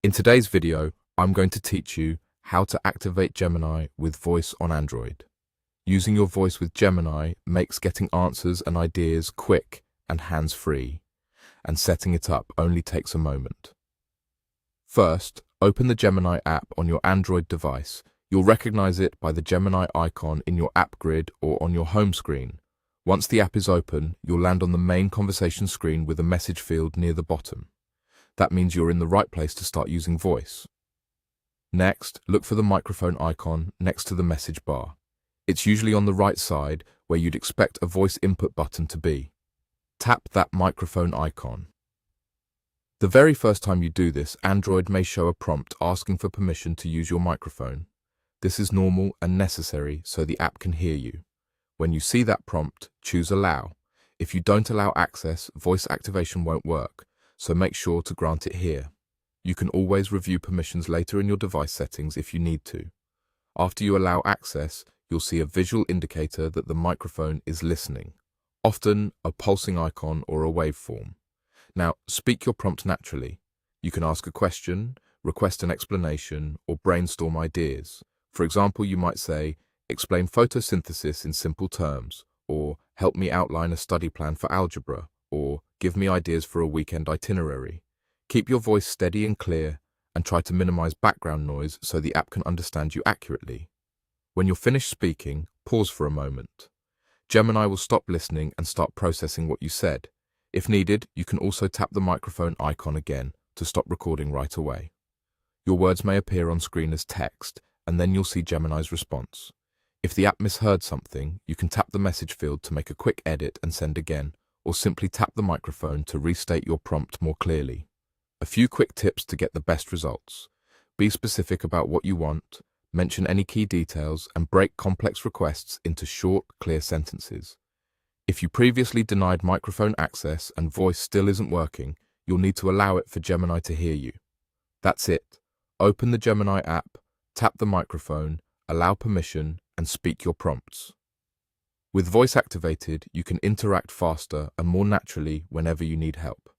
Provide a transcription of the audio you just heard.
In today's video, I'm going to teach you how to activate Gemini with voice on Android. Using your voice with Gemini makes getting answers and ideas quick and hands-free, and setting it up only takes a moment. First, open the Gemini app on your Android device. You'll recognize it by the Gemini icon in your app grid or on your home screen. Once the app is open, you'll land on the main conversation screen with a message field near the bottom. That means you're in the right place to start using voice. Next, look for the microphone icon next to the message bar. It's usually on the right side where you'd expect a voice input button to be. Tap that microphone icon. The very first time you do this, Android may show a prompt asking for permission to use your microphone. This is normal and necessary so the app can hear you. When you see that prompt, choose Allow. If you don't allow access, voice activation won't work, so make sure to grant it here. You can always review permissions later in your device settings if you need to. After you allow access, you'll see a visual indicator that the microphone is listening, often a pulsing icon or a waveform. Now, speak your prompt naturally. You can ask a question, request an explanation, or brainstorm ideas. For example, you might say, "Explain photosynthesis in simple terms," or "Help me outline a study plan for algebra," or "Give me ideas for a weekend itinerary." Keep your voice steady and clear, and try to minimize background noise so the app can understand you accurately. When you're finished speaking, pause for a moment. Gemini will stop listening and start processing what you said. If needed, you can also tap the microphone icon again to stop recording right away. Your words may appear on screen as text, and then you'll see Gemini's response. If the app misheard something, you can tap the message field to make a quick edit and send again, or simply tap the microphone to restate your prompt more clearly. A few quick tips to get the best results. Be specific about what you want, mention any key details, and break complex requests into short, clear sentences. If you previously denied microphone access and voice still isn't working, you'll need to allow it for Gemini to hear you. That's it. Open the Gemini app, tap the microphone, allow permission, and speak your prompts. With voice activated, you can interact faster and more naturally whenever you need help.